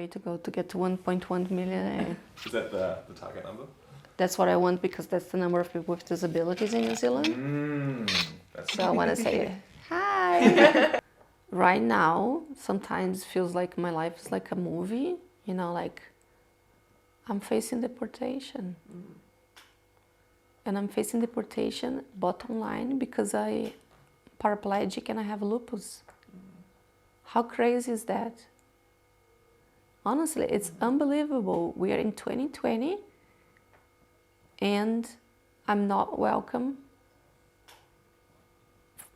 way to go to get to 1.1 million. Is that the target number? That's what I want because that's the number of people with disabilities in New Zealand. So I want to say, hi. Right now, sometimes feels like my life is like a movie, you know, like I'm facing deportation. And I'm facing deportation, bottom line, because I'm paraplegic and I have lupus. How crazy is that? Honestly, it's unbelievable. We are in 2020 and I'm not welcome.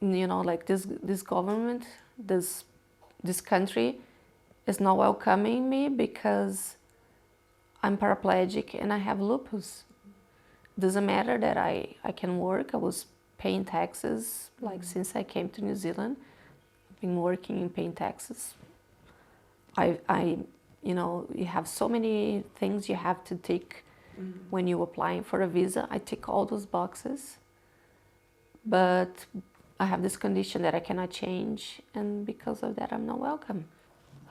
You know, like this government, this country is not welcoming me because I'm paraplegic and I have lupus. Doesn't matter that I can work. I was paying taxes like since I came to New Zealand. I've been working and paying taxes. You know, you have so many things you have to tick when you're applying for a visa. I tick all those boxes, but I have this condition that I cannot change, and because of that, I'm not welcome.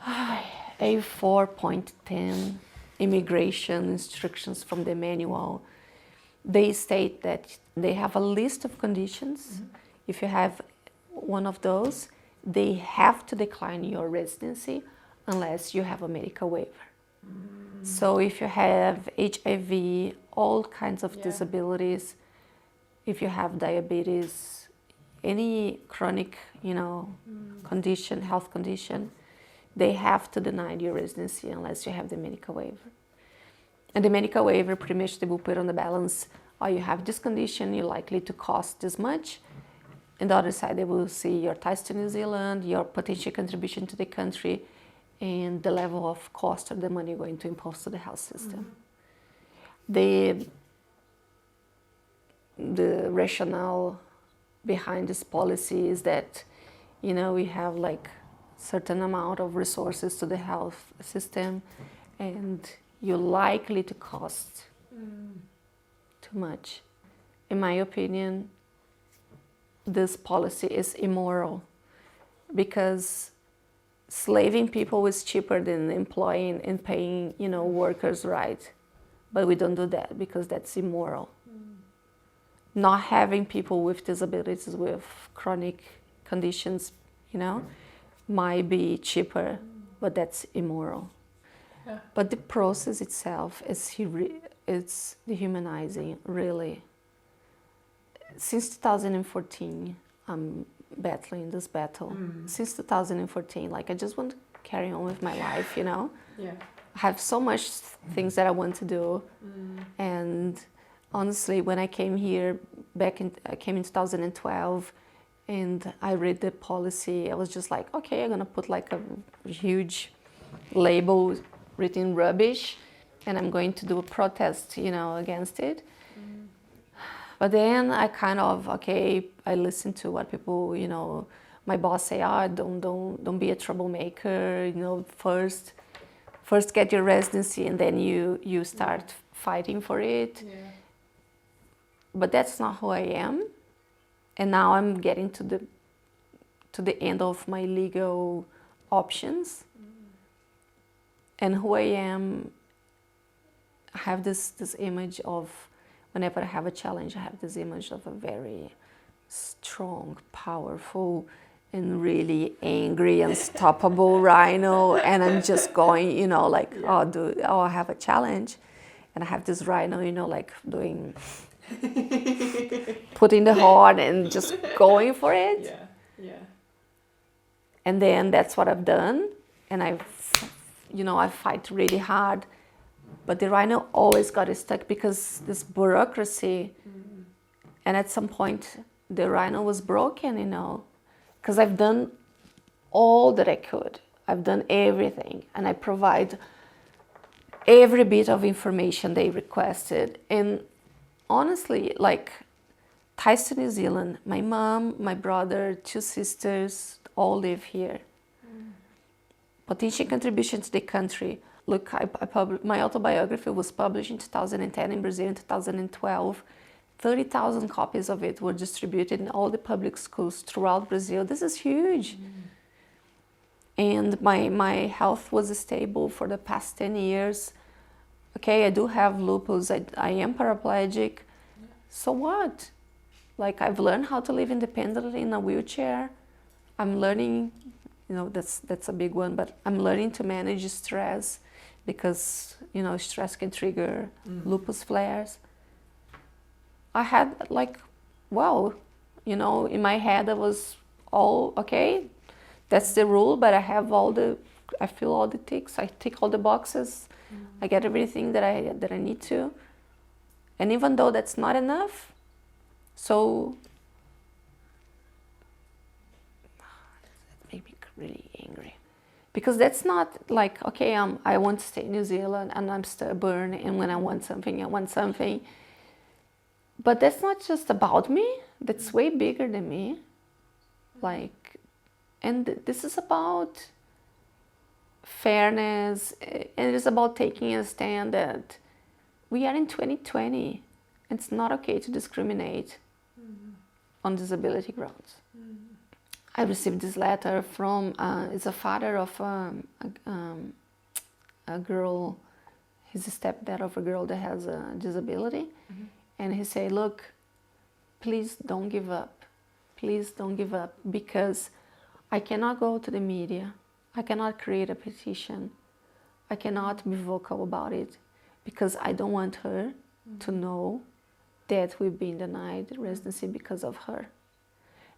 A 4.10 immigration instructions from the manual. They state that they have a list of conditions. If you have one of those, they have to decline your residency unless you have a medical waiver. So if you have HIV, all kinds of disabilities, if you have diabetes, any chronic, you know, condition, health condition, they have to deny your residency unless you have the medical waiver. And the medical waiver, pretty much they will put on the balance, oh, you have this condition, you're likely to cost this much. And the other side, they will see your ties to New Zealand, your potential contribution to the country, and the level of cost or the money you're going to impose to the health system. The rationale behind this policy is that, you know, we have like certain amount of resources to the health system, and you're likely to cost too much. In my opinion, this policy is immoral because slaving people is cheaper than employing and paying, you know, workers right. But we don't do that because that's immoral. Not having people with disabilities, with chronic conditions, you know, might be cheaper, but that's immoral. Yeah. But the process itself it's dehumanizing, really. Since 2014, I'm battling this battle. Since 2014, like I just want to carry on with my life, you know. Yeah. I have so much things that I want to do, and honestly, when I came here, I came in 2012, and I read the policy, I was just like, okay, I'm gonna put like a huge label written rubbish, and I'm going to do a protest, you know, against it. But then I kind of, okay, I listened to what people, you know, my boss say, don't be a troublemaker, you know, first get your residency and then you start fighting for it. Yeah. But that's not who I am. And now I'm getting to the end of my legal options. And who I am, I have this image of, whenever I have a challenge, I have this image of a very strong, powerful, and really angry, unstoppable rhino. And I'm just going, you know, like, oh, I have a challenge. And I have this rhino, you know, like doing, putting the horn and just going for it. Yeah, yeah. And then that's what I've done. And I fight really hard. But the rhino always got stuck because this bureaucracy, and at some point the rhino was broken, you know, because I've done all that I could. I've done everything, and I provide every bit of information they requested. And honestly, like, ties to New Zealand, my mom, my brother, 2 sisters, all live here. Potential contribution to the country. Look, my autobiography was published in 2010 in Brazil in 2012. 30,000 copies of it were distributed in all the public schools throughout Brazil. This is huge. and my health was stable for the past 10 years. Okay, I do have lupus, I am paraplegic. So what? Like, I've learned how to live independently in a wheelchair. I'm learning, that's a big one, but I'm learning to manage stress, because, stress can trigger lupus flares. I had in my head I was all okay, that's the rule, but I fill all the ticks, I tick all the boxes, I get everything that I need to. And even though that's not enough, so that made me really angry. Because that's not like, okay, I want to stay in New Zealand and I'm stubborn, and when I want something, I want something. But that's not just about me, that's way bigger than me. And this is about fairness, and it's about taking a stand that we are in 2020. It's not okay to discriminate on disability grounds. I received this letter from, it's a father of a girl, he's a stepdad of a girl that has a disability. And he said, look, please don't give up. Please don't give up, because I cannot go to the media. I cannot create a petition. I cannot be vocal about it, because I don't want her to know that we've been denied residency because of her.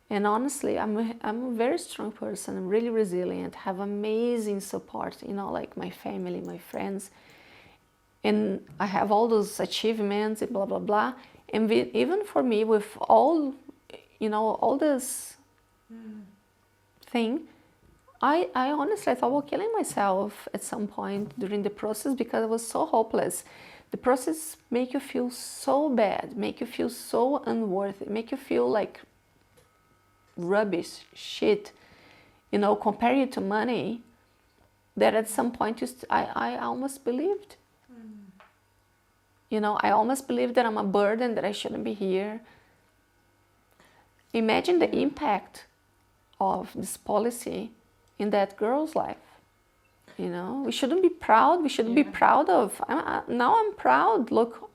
And honestly, I'm a very strong person. I'm really resilient, have amazing support, like my family, my friends. And I have all those achievements and blah, blah, blah. And even for me, with all this thing, I honestly thought about killing myself at some point during the process, because I was so hopeless. The process make you feel so bad, make you feel so unworthy, make you feel like rubbish, shit, compare you to money, that at some point I almost believed. I almost believed that I'm a burden, that I shouldn't be here. Imagine the impact of this policy in that girl's life. We shouldn't be proud. We shouldn't be proud of. Now I'm proud. Look,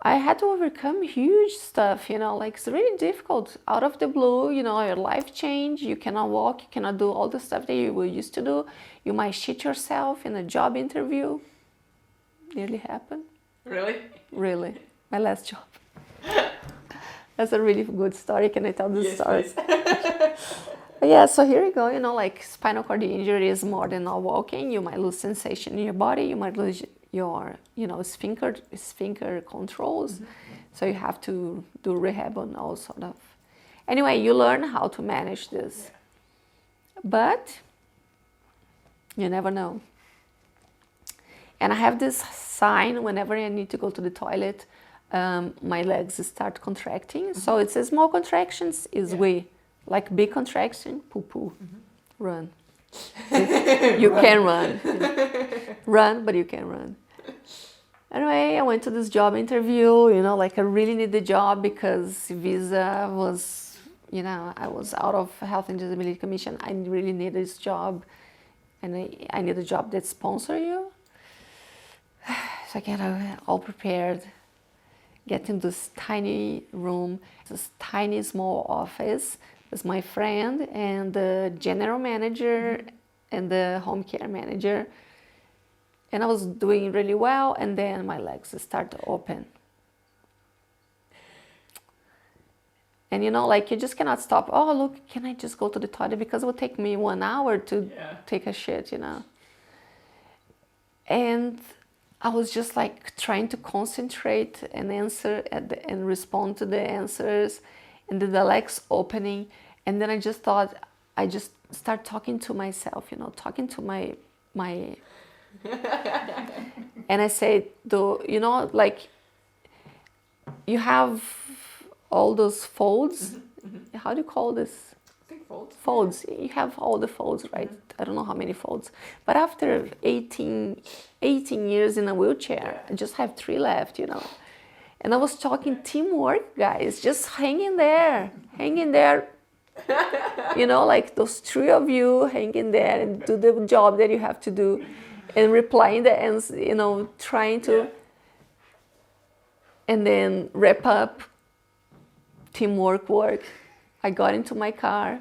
I had to overcome huge stuff. It's really difficult. Out of the blue, your life changed. You cannot walk. You cannot do all the stuff that you were used to do. You might shit yourself in a job interview. Nearly happened. Really? Really. My last job. That's a really good story. Can I tell this story? Yeah, so here you go, spinal cord injury is more than not walking. You might lose sensation in your body. You might lose your, sphincter controls. So you have to do rehab on all sort of. Anyway, you learn how to manage this. But you never know. And I have this sign whenever I need to go to the toilet, my legs start contracting. So it's a small contractions is we. Like big contraction, poo-poo, run. You can run. Run, but you can run. Anyway, I went to this job interview, I really need the job because visa was, I was out of Health and Disability Commission. I really need this job, and I need a job that sponsor you. So I get all prepared, get in this tiny room, this tiny small office. There's my friend and the general manager and the home care manager. And I was doing really well, and then my legs start to open. And you just cannot stop. Oh, look, can I just go to the toilet? Because it will take me 1 hour to take a shit, And I was just trying to concentrate and answer and respond to the answers, and then the legs opening. And then I just thought, I just start talking to myself, talking to my and I said, you have all those folds. How do you call this? I think folds. Folds. You have all the folds, right? I don't know how many folds. But after 18 years in a wheelchair, I just have 3 left, And I was talking teamwork, guys. Just hang in there. You know, like those three of you hanging there and do the job that you have to do, and replying the answer, you know, trying to, and then wrap up, teamwork work. I got into my car.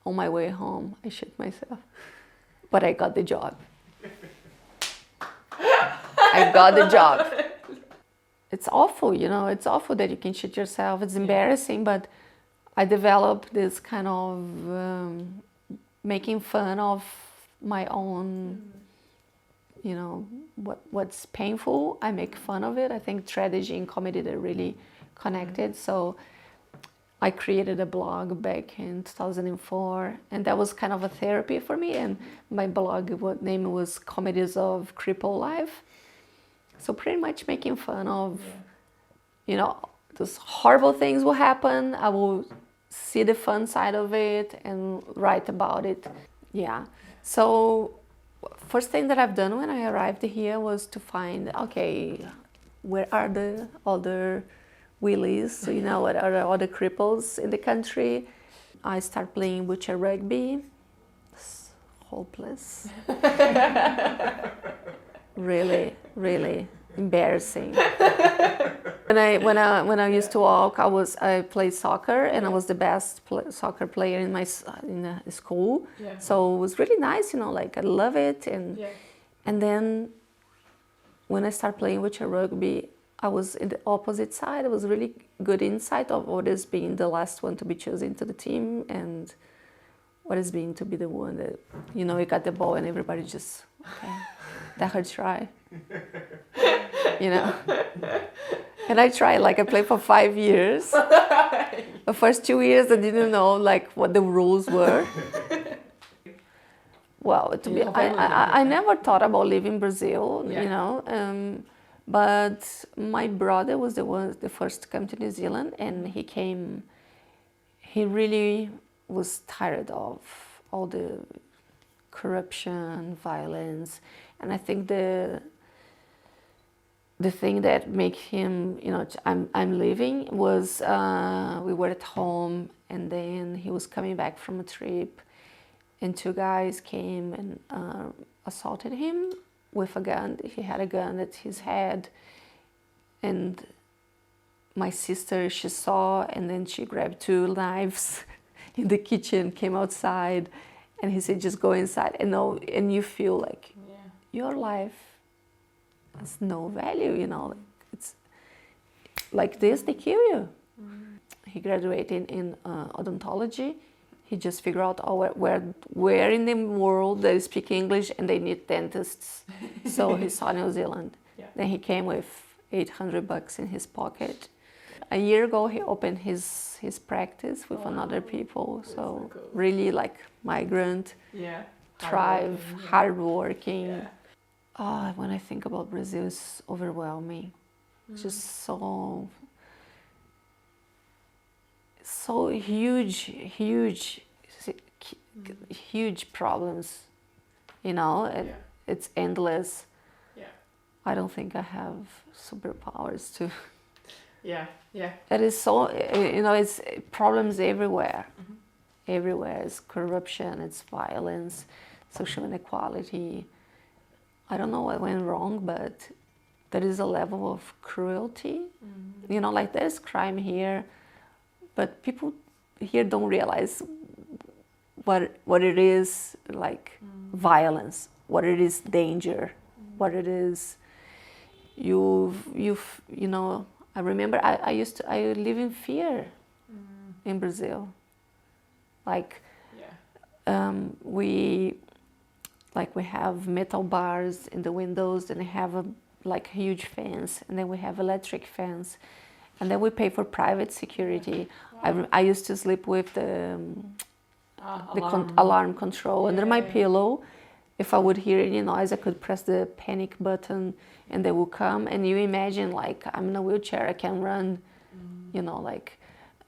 On my way home, I shit myself. But I got the job. I got the job. It's awful, you know, it's awful that you can shit yourself. It's embarrassing, but I developed this kind of making fun of my own, you know, what's painful. I make fun of it. I think tragedy and comedy are really connected. So I created a blog back in 2004, and that was kind of a therapy for me. And my blog name was Comedies of Crippled Life. So pretty much making fun of, you know, those horrible things will happen. I will see the fun side of it and write about it. Yeah. So first thing that I've done when I arrived here was to find, okay, where are the other Willies, you know, what are the other cripples in the country. I start playing wheelchair rugby. It's hopeless. Really, really embarrassing. When I used to walk, I played soccer, and I was the best soccer player in the school. Yeah. So it was really nice, you know, like I love it. And then when I started playing wheelchair rugby, I was in the opposite side. It was really good insight of what is being the last one to be chosen to the team, and what is being to be the one that, you know, you got the ball and everybody just, okay, that hurts, right? You know? And I tried, like I played for 5 years. The first 2 years I didn't know like what the rules were. Well, I never thought about leaving Brazil, you know. But my brother was the first to come to New Zealand, and he really was tired of all the corruption, violence, and I think the thing that made him, you know, I'm leaving was we were at home, and then he was coming back from a trip, and 2 guys came and assaulted him with a gun. He had a gun at his head, and my sister, she saw, and then she grabbed 2 knives in the kitchen, came outside, and he said, just go inside. And you feel like your life has no value, you know. It's like this, they kill you. He graduated in odontology. He just figured out where in the world they speak English and they need dentists. So he saw New Zealand. Then he came with $800 in his pocket. A year ago, he opened his practice with another people. So cool. Really like migrant, tribe, hardworking. When I think about Brazil, it's overwhelming. It's just so huge problems, you know. It's endless. I don't think I have superpowers to. It is so, you know, it's problems everywhere. Everywhere. It's corruption, it's violence, social inequality. I don't know what went wrong, but there is a level of cruelty. You know, like there's crime here, but people here don't realize what it is, like violence, what it is danger, what it is. You know, I remember I live in fear in Brazil. Like we have metal bars in the windows, and they have a huge fence, and then we have electric fence, and then we pay for private security. I used to sleep with the alarm control under my pillow. If I would hear any noise, I could press the panic button, and they will come. And you imagine, like, I'm in a wheelchair, I can run, you know, like,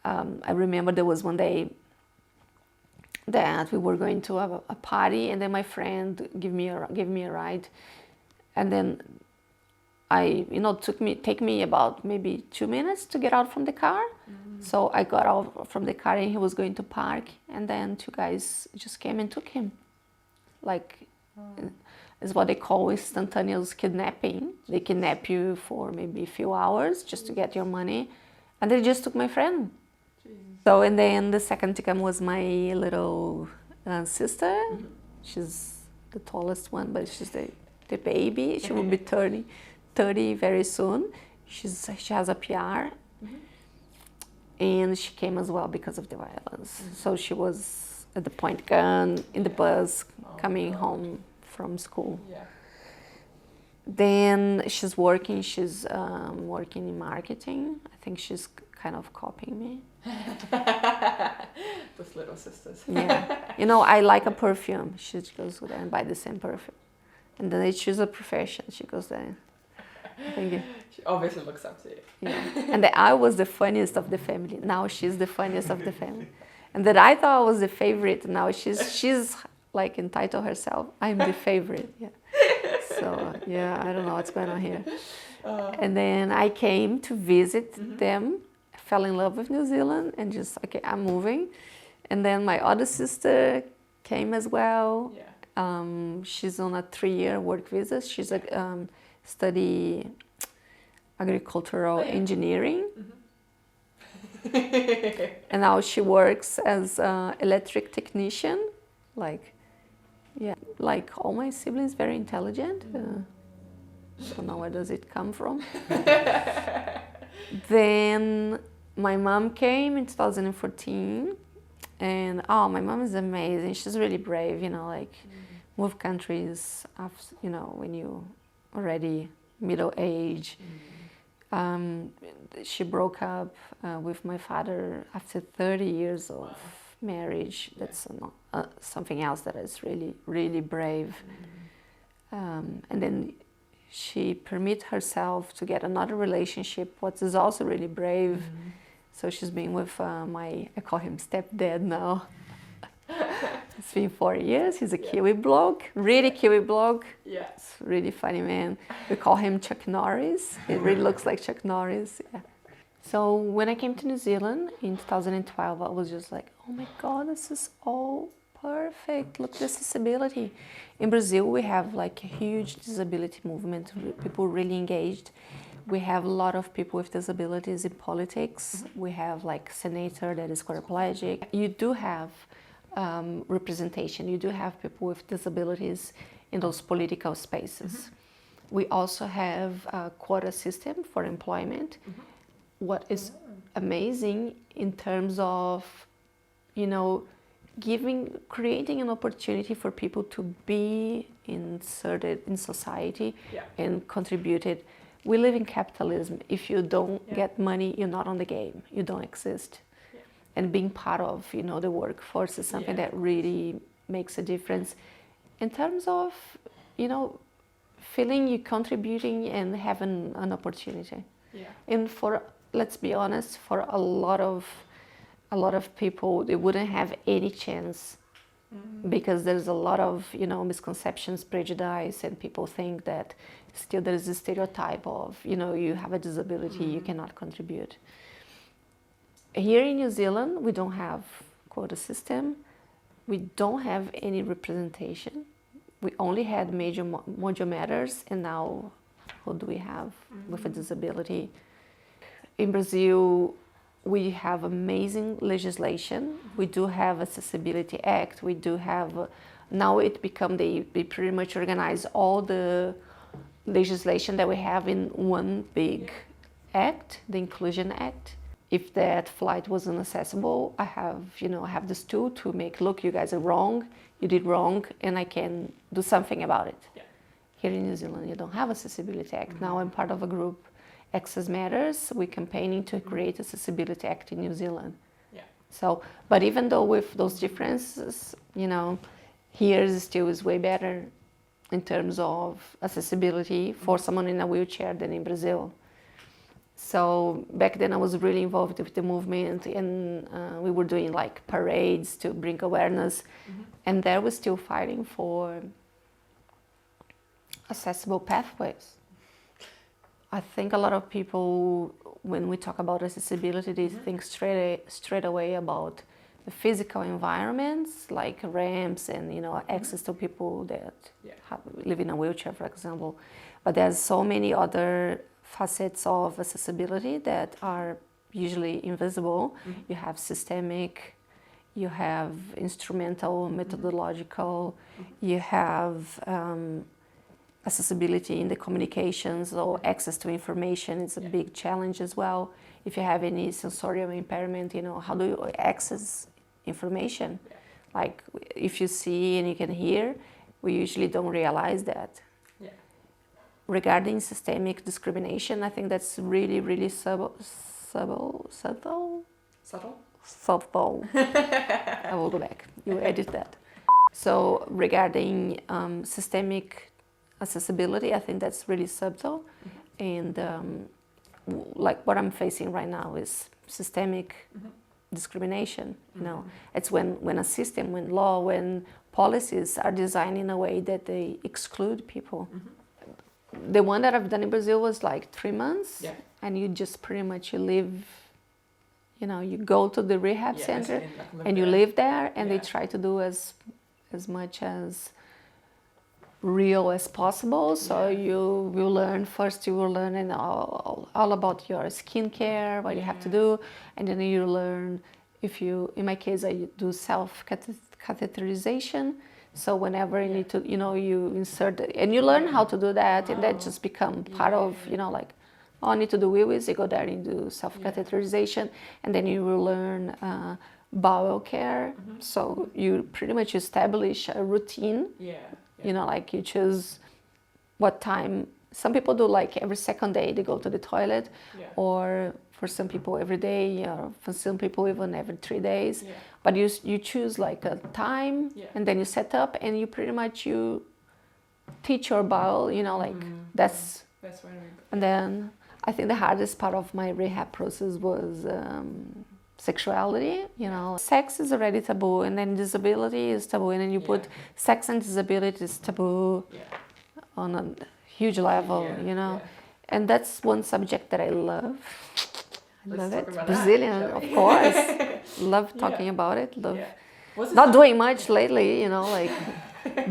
I remember there was one day that we were going to a party, and then my friend gave me a ride, and then take me about maybe 2 minutes to get out from the car. So I got out from the car and he was going to park, and then 2 guys just came and took him. Like, it's what they call instantaneous kidnapping. They kidnap you for maybe a few hours just to get your money, and they just took my friend. So, and then the second victim was my little sister. She's the tallest one, but she's the baby. She will be turning 30 very soon. She has a PR, and she came as well because of the violence. So she was at the point gun in the bus coming home from school. Then she's working. She's working in marketing. I think she's kind of copying me. Those little sisters. Yeah. You know, I like a perfume. She goes there and buy the same perfume. And then they choose a profession. She goes there. I think She obviously looks up to you. Yeah. And that I was the funniest of the family. Now she's the funniest of the family. And that I thought I was the favorite. Now she's like entitled herself. I'm the favorite. Yeah. So yeah, I don't know what's going on here. And then I came to visit them. Fell in love with New Zealand and just, okay, I'm moving. And then my other sister came as well. She's on a 3-year work visa. She's study agricultural engineering. And now she works as electric technician. Like all my siblings, very intelligent. Don't know where does it come from. Then my mom came in 2014, and my mom is amazing. She's really brave, like move countries after, when you already middle age. She broke up with my father after 30 years of marriage. That's something else that is really, really brave. And then she permit herself to get another relationship, what is also really brave. So she's been with I call him stepdad now. It's been 4 years. He's a Kiwi bloke, really Kiwi bloke. It's really funny man. We call him Chuck Norris. It really looks like Chuck Norris. Yeah. So when I came to New Zealand in 2012, I was just like, oh my God, this is all perfect. Look, the accessibility. In Brazil, we have like a huge disability movement. People really engaged. We have a lot of people with disabilities in politics. We have like senator that is quadriplegic. You do have representation. You do have people with disabilities in those political spaces. We also have a quota system for employment. What is amazing in terms of, creating an opportunity for people to be inserted in society and contributed. We live in capitalism. If you don't get money, you're not on the game. You don't exist. And being part of, the workforce is something that really makes a difference in terms of, feeling you contributing and having an opportunity. And let's be honest, for a lot of people, they wouldn't have any chance because there's a lot of, misconceptions, prejudice, and people think that still there is a stereotype of, you have a disability, you cannot contribute. Here in New Zealand, we don't have quota system. We don't have any representation. We only had major module matters, and now who do we have with a disability? In Brazil, we have amazing legislation. We do have Accessibility Act. We do have, now it become, they pretty much organize all the legislation that we have in one big act, the Inclusion Act. If that flight wasn't accessible, I have this tool to make, look, you guys are wrong, you did wrong, and I can do something about it. Here in New Zealand, you don't have Accessibility Act. Now I'm part of a group, Access Matters. We're campaigning to create Accessibility Act in New Zealand. So, but even though with those differences, here still is way better in terms of accessibility for someone in a wheelchair than in Brazil. So back then I was really involved with the movement, and we were doing like parades to bring awareness, and there was still fighting for accessible pathways. I think a lot of people, when we talk about accessibility, they think straight away about the physical environments, like ramps and access to people that live in a wheelchair, for example. But there's so many other facets of accessibility that are usually invisible. You have systemic, you have instrumental, methodological, you have accessibility in the communications or access to information is a big challenge as well. If you have any sensorial impairment, how do you access information? Like if you see and you can hear, we usually don't realize that. Regarding systemic discrimination, I think that's really, really subtle. I will go back. You edit that. So regarding systemic accessibility, I think that's really subtle. And like what I'm facing right now is systemic discrimination. It's when a system, when law, when policies are designed in a way that they exclude people. The one that I've done in Brazil was like 3 months, and you just pretty much you live. You go to the rehab center and you live there, and they try to do as much as real as possible. So you will learn first. You will learn all about your skincare, what you have to do, and then you learn. In my case, I do self catheterization. So whenever you need to, you insert it, and you learn how to do that, and that just become part of, like, I need to do wee-wees, you go there and do self-catheterization, and then you will learn bowel care. So you pretty much establish a routine. Like you choose what time. Some people do like every second day they go to the toilet, or for some people every day, for some people even every 3 days. But you choose like a time, and then you set up, and you pretty much you teach your bowel, like that's where and then I think the hardest part of my rehab process was sexuality. Sex is already taboo, and then disability is taboo, and then you put sex and disability is taboo on a huge level, and that's one subject that I love. I love it. Brazilian, of course. Love talking about it. Love not doing much lately,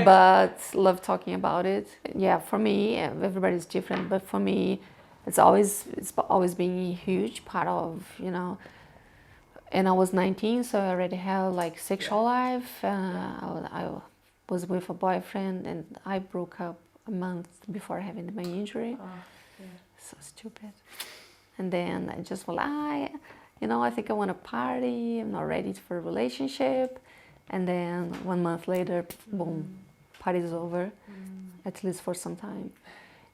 but love talking about it. Yeah, for me, everybody's different, but for me, it's always been a huge part of, And I was 19, so I already had like sexual life. I was with a boyfriend, and I broke up a month before having my injury. So stupid. And then I just I think I want to party. I'm not ready for a relationship. And then 1 month later, boom, party's over, at least for some time.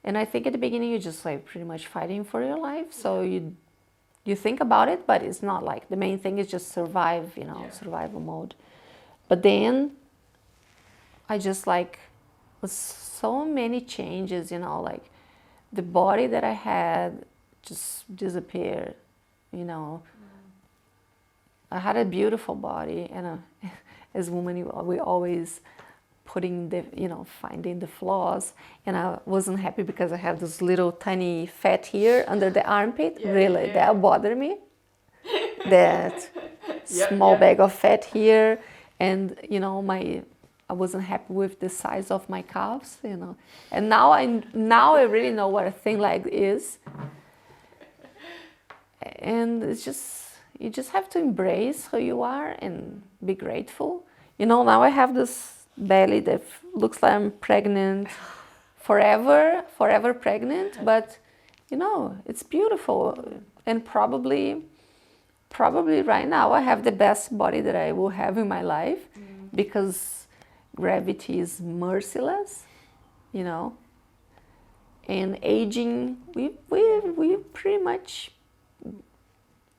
And I think at the beginning you're just like pretty much fighting for your life. So you think about it, but it's not like the main thing is just survive, survival mode. But then I just like was so many changes, like the body that I had just disappeared, I had a beautiful body, and as women we always putting finding the flaws, and I wasn't happy because I have this little tiny fat here under the armpit. That bothered me. That small bag of fat here, and I wasn't happy with the size of my calves, And now I really know what a thing like is. And it's just, you just have to embrace who you are and be grateful. Now I have this belly that looks like I'm pregnant forever pregnant, but it's beautiful. And probably right now I have the best body that I will have in my life, because gravity is merciless, and aging, we pretty much,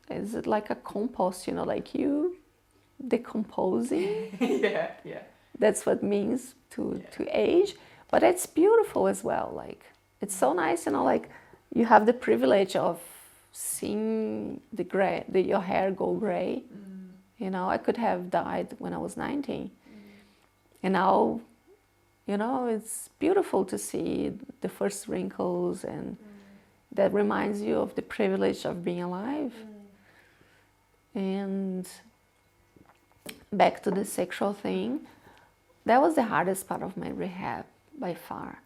is it like a compost, like you decomposing. That's what it means to age, but it's beautiful as well. Like it's so nice, like you have the privilege of seeing your hair go gray. I could have died when I was 19, and now, it's beautiful to see the first wrinkles, and that reminds you of the privilege of being alive. And back to the sexual thing, that was the hardest part of my rehab by far,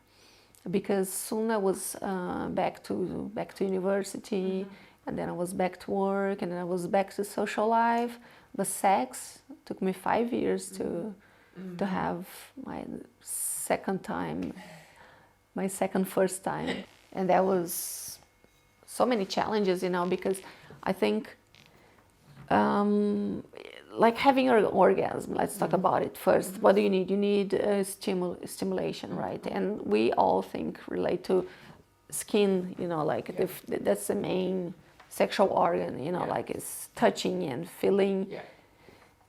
because soon I was back to university, and then I was back to work, and then I was back to social life. But sex took me 5 years to have my first time, and that was so many challenges, because I think like having an orgasm, let's talk about it first. What do you need? You need stimulation, right? And we all relate to skin, like that's the main sexual organ, like it's touching and feeling.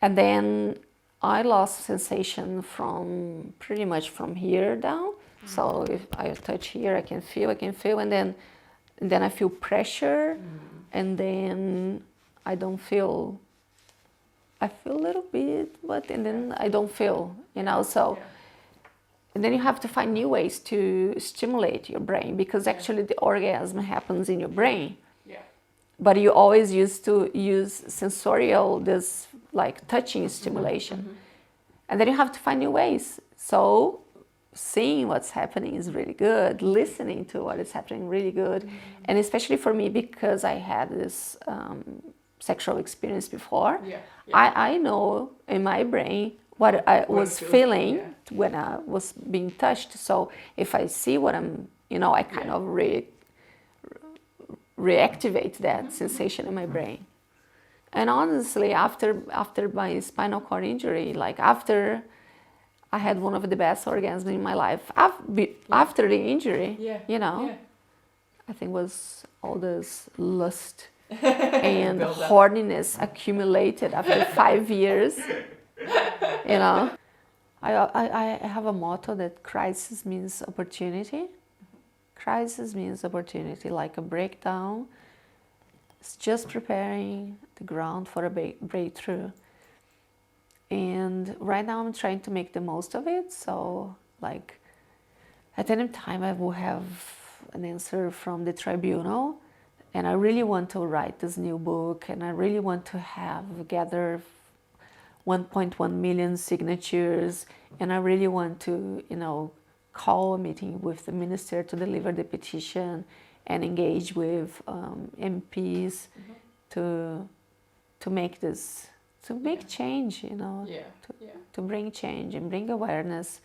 And then I lost sensation from pretty much from here down. So if I touch here, I can feel, and then I feel pressure, and then I don't feel. I feel a little bit, and then I don't feel, so. And then you have to find new ways to stimulate your brain, because actually the orgasm happens in your brain. But you always used to use sensorial, this like touching stimulation. And then you have to find new ways. So seeing what's happening is really good. Listening to what is happening really good. And especially for me, because I had this sexual experience before, I know in my brain what I was feeling when I was being touched. So if I see what I'm, I kind of reactivate that sensation in my brain. And honestly, after my spinal cord injury, like after I had one of the best orgasms in my life, after the injury, I think was all this lust and horniness accumulated after 5 years. I have a motto that crisis means opportunity. Crisis means opportunity, like a breakdown. It's just preparing the ground for a breakthrough. And right now I'm trying to make the most of it. So like at any time I will have an answer from the tribunal. And I really want to write this new book, and I really want to gather 1.1 million signatures, and I really want to, call a meeting with the minister to deliver the petition and engage with MPs to make this, to make change, to bring change and bring awareness.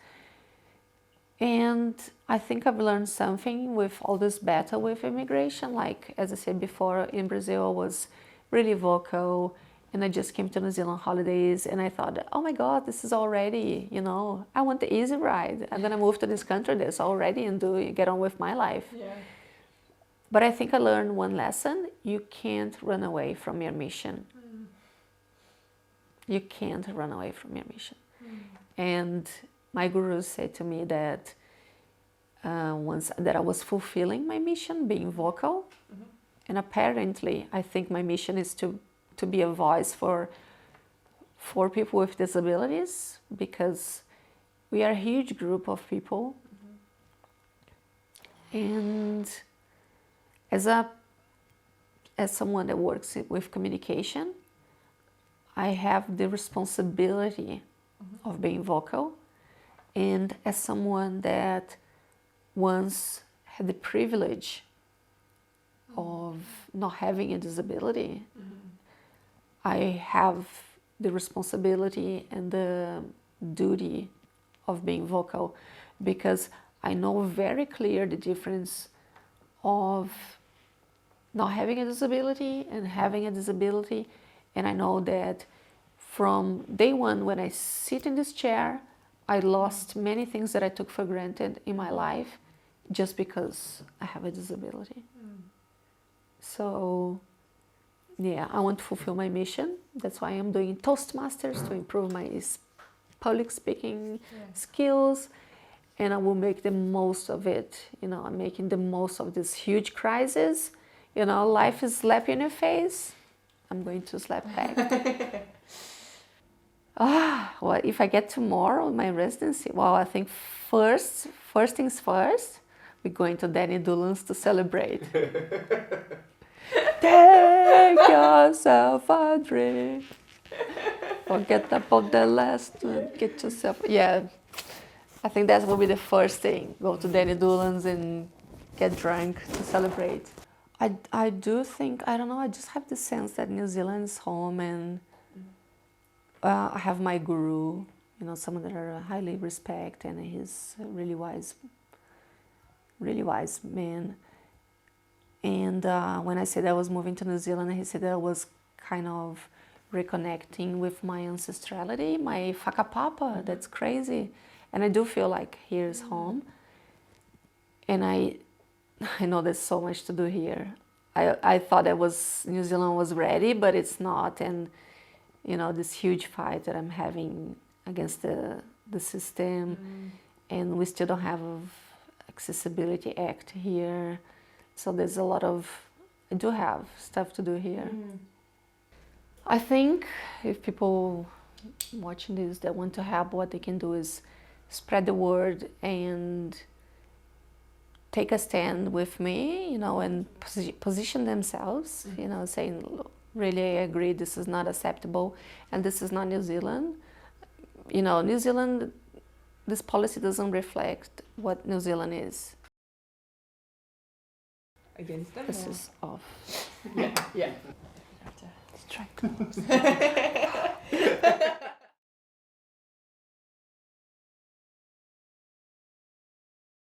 And I think I've learned something with all this battle with immigration. Like, as I said before, in Brazil I was really vocal, and I just came to New Zealand holidays, and I thought, oh my God, this is already, I want the easy ride. I'm gonna move to this country that's already and get on with my life. But I think I learned one lesson: you can't run away from your mission. You can't run away from your mission. And my guru said to me that once that I was fulfilling my mission, being vocal, and apparently I think my mission is to be a voice for people with disabilities, because we are a huge group of people. And as someone that works with communication, I have the responsibility of being vocal. And as someone that once had the privilege of not having a disability, I have the responsibility and the duty of being vocal, because I know very clear the difference of not having a disability and having a disability. And I know that from day one, when I sit in this chair, I lost many things that I took for granted in my life just because I have a disability. So, yeah, I want to fulfill my mission. That's why I'm doing Toastmasters to improve my public speaking skills. And I will make the most of it. I'm making the most of this huge crisis. Life is slapping in your face. I'm going to slap back. Well, if I get tomorrow my residency, well, I think first things first, we're going to Danny Doolan's to celebrate. Take yourself a drink. Forget about the last one. Get yourself. Yeah, I think that will be the first thing. Go to Danny Doolan's and get drunk to celebrate. I do think, I don't know, I just have the sense that New Zealand is home, and I have my guru, you know, someone that I highly respect, and he's a really wise man. And when I said I was moving to New Zealand, he said that I was kind of reconnecting with my ancestrality, my whakapapa. That's crazy. And I do feel like here is home. And I know there's so much to do here. I thought New Zealand was ready, but it's not. And, you know, this huge fight that I'm having against the system. And we still don't have an Accessibility Act here. So there's a lot of, I do have stuff to do here. I think if people watching this that want to help, what they can do is spread the word and take a stand with me, you know, and position themselves, you know, saying, really, I agree, this is not acceptable, and this is not New Zealand. You know, New Zealand, this policy doesn't reflect what New Zealand is. Against them? This or? is off. Yeah. Strike.